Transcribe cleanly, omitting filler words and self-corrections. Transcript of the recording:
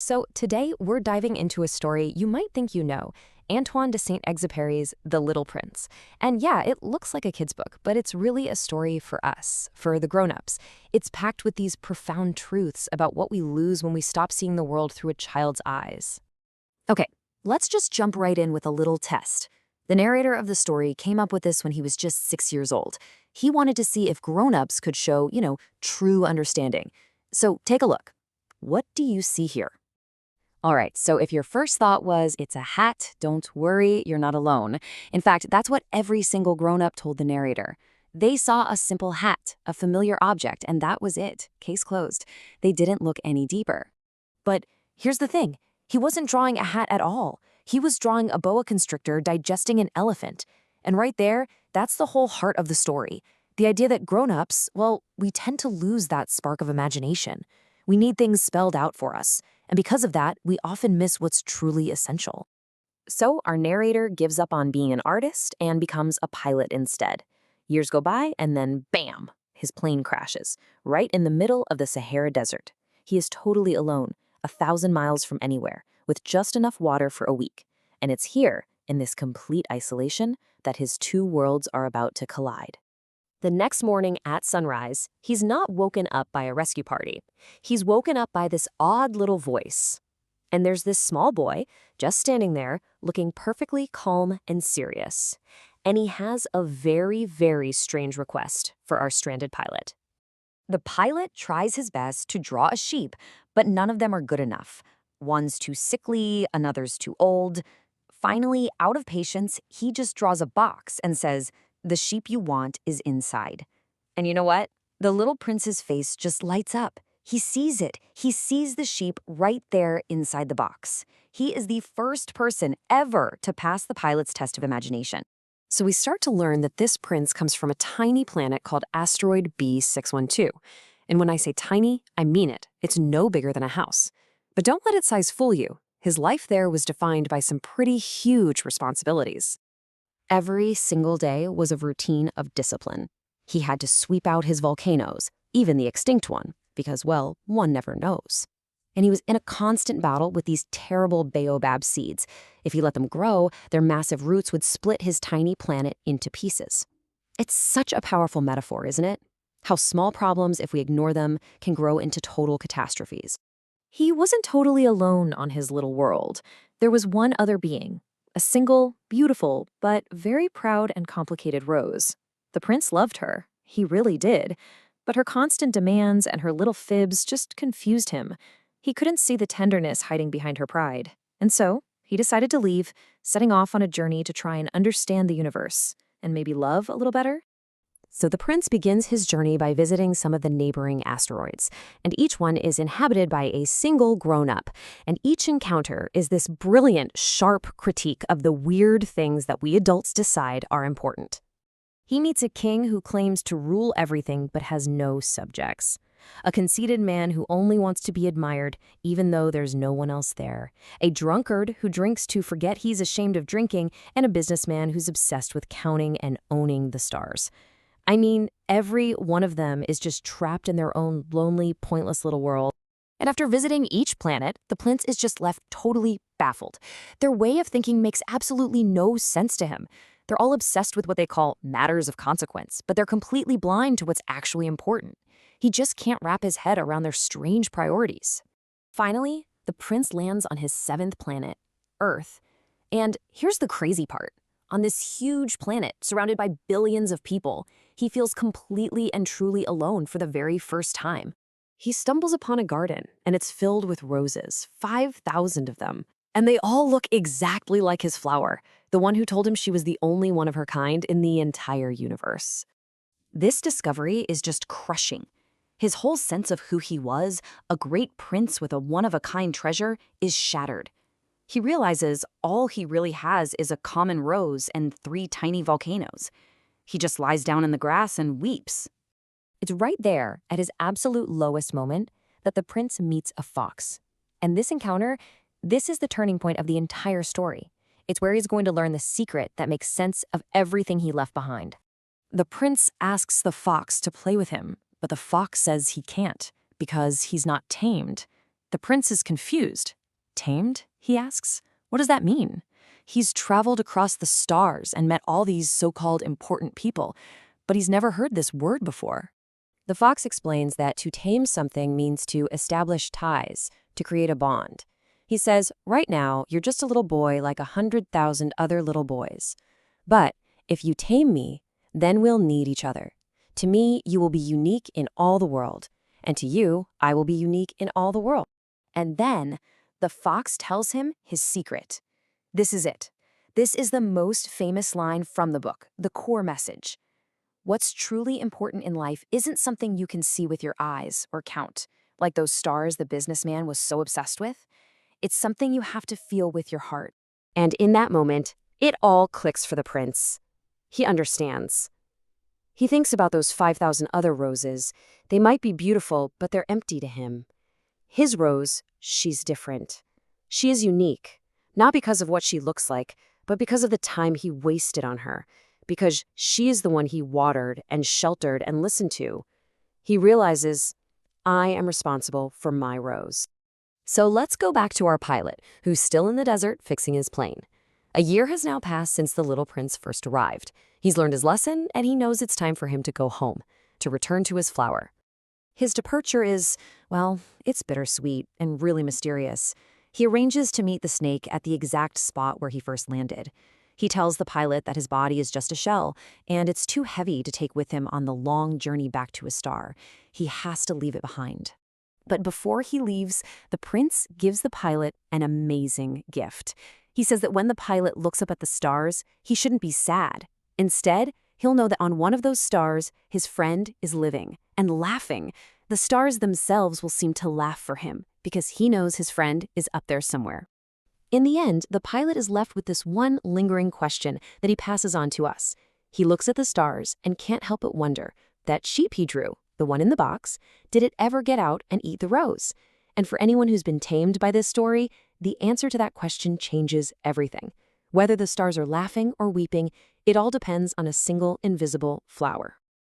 So today we're diving into a story you might think you know, Antoine de Saint-Exupéry's The Little Prince. And yeah, it looks like a kid's book, but it's really a story for us, for the grown-ups. It's packed with these profound truths about what we lose when we stop seeing the world through a child's eyes. Okay, let's just jump right in with a little test. The narrator of the story came up with this when he was just 6 years old. He wanted to see if grown-ups could show, true understanding. So take a look. What do you see here? All right, so if your first thought was, it's a hat, don't worry, you're not alone. In fact, that's what every single grown-up told the narrator. They saw a simple hat, a familiar object, and that was it. Case closed. They didn't look any deeper. But here's the thing. He wasn't drawing a hat at all. He was drawing a boa constrictor digesting an elephant. And right there, that's the whole heart of the story. The idea that grown-ups, well, we tend to lose that spark of imagination. We need things spelled out for us. And because of that, we often miss what's truly essential. So our narrator gives up on being an artist and becomes a pilot instead. Years go by, and then bam, his plane crashes, right in the middle of the Sahara Desert. He is totally alone, 1,000 miles from anywhere, with just enough water for a week. And it's here, in this complete isolation, that his two worlds are about to collide. The next morning at sunrise, he's not woken up by a rescue party. He's woken up by this odd little voice. And there's this small boy just standing there, looking perfectly calm and serious. And he has a very, very strange request for our stranded pilot. The pilot tries his best to draw a sheep, but none of them are good enough. One's too sickly, another's too old. Finally, out of patience, he just draws a box and says, "The sheep you want is inside." And you know what? The little prince's face just lights up. He sees it. He sees the sheep right there inside the box. He is the first person ever to pass the pilot's test of imagination. So we start to learn that this prince comes from a tiny planet called Asteroid B-612. And when I say tiny, I mean it. It's no bigger than a house. But don't let its size fool you. His life there was defined by some pretty huge responsibilities. Every single day was a routine of discipline. He had to sweep out his volcanoes, even the extinct one, because, well, one never knows. And he was in a constant battle with these terrible baobab seeds. If he let them grow, their massive roots would split his tiny planet into pieces. It's such a powerful metaphor, isn't it? How small problems, if we ignore them, can grow into total catastrophes. He wasn't totally alone on his little world. There was one other being. A single, beautiful, but very proud and complicated rose. The prince loved her. He really did. But her constant demands and her little fibs just confused him. He couldn't see the tenderness hiding behind her pride. And so, he decided to leave, setting off on a journey to try and understand the universe, and maybe love a little better. So the prince begins his journey by visiting some of the neighboring asteroids, and each one is inhabited by a single grown-up, and each encounter is this brilliant, sharp critique of the weird things that we adults decide are important. He meets a king who claims to rule everything but has no subjects, a conceited man who only wants to be admired even though there's no one else there, a drunkard who drinks to forget he's ashamed of drinking, and a businessman who's obsessed with counting and owning the stars. I mean, every one of them is just trapped in their own lonely, pointless little world. And after visiting each planet, the prince is just left totally baffled. Their way of thinking makes absolutely no sense to him. They're all obsessed with what they call matters of consequence, but they're completely blind to what's actually important. He just can't wrap his head around their strange priorities. Finally, the prince lands on his 7th planet, Earth. And here's the crazy part. On this huge planet, surrounded by billions of people, he feels completely and truly alone for the very first time. He stumbles upon a garden, and it's filled with roses, 5,000 of them. And they all look exactly like his flower, the one who told him she was the only one of her kind in the entire universe. This discovery is just crushing. His whole sense of who he was, a great prince with a one-of-a-kind treasure, is shattered. He realizes all he really has is a common rose and 3 tiny volcanoes. He just lies down in the grass and weeps. It's right there, at his absolute lowest moment, that the prince meets a fox. And this encounter, this is the turning point of the entire story. It's where he's going to learn the secret that makes sense of everything he left behind. The prince asks the fox to play with him, but the fox says he can't, because he's not tamed. The prince is confused. Tamed? He asks. What does that mean? He's traveled across the stars and met all these so-called important people, but he's never heard this word before. The fox explains that to tame something means to establish ties, to create a bond. He says, right now, you're just a little boy like 100,000 other little boys. But if you tame me, then we'll need each other. To me, you will be unique in all the world. And to you, I will be unique in all the world. And then the fox tells him his secret. This is it. This is the most famous line from the book, the core message. What's truly important in life isn't something you can see with your eyes or count, like those stars the businessman was so obsessed with. It's something you have to feel with your heart. And in that moment, it all clicks for the prince. He understands. He thinks about those 5,000 other roses. They might be beautiful, but they're empty to him. His rose, she's different. She is unique, not because of what she looks like, but because of the time he wasted on her, because she is the one he watered and sheltered and listened to. He realizes, I am responsible for my rose. So let's go back to our pilot, who's still in the desert fixing his plane. A year has now passed since the little prince first arrived. He's learned his lesson, and he knows it's time for him to go home, to return to his flower. His departure is, well, it's bittersweet and really mysterious. He arranges to meet the snake at the exact spot where he first landed. He tells the pilot that his body is just a shell, and it's too heavy to take with him on the long journey back to his star. He has to leave it behind. But before he leaves, the prince gives the pilot an amazing gift. He says that when the pilot looks up at the stars, he shouldn't be sad. Instead, he'll know that on one of those stars, his friend is living and laughing. The stars themselves will seem to laugh for him because he knows his friend is up there somewhere. In the end, the pilot is left with this one lingering question that he passes on to us. He looks at the stars and can't help but wonder, that sheep he drew, the one in the box, did it ever get out and eat the rose? And for anyone who's been tamed by this story, the answer to that question changes everything. Whether the stars are laughing or weeping, it all depends on a single invisible flower.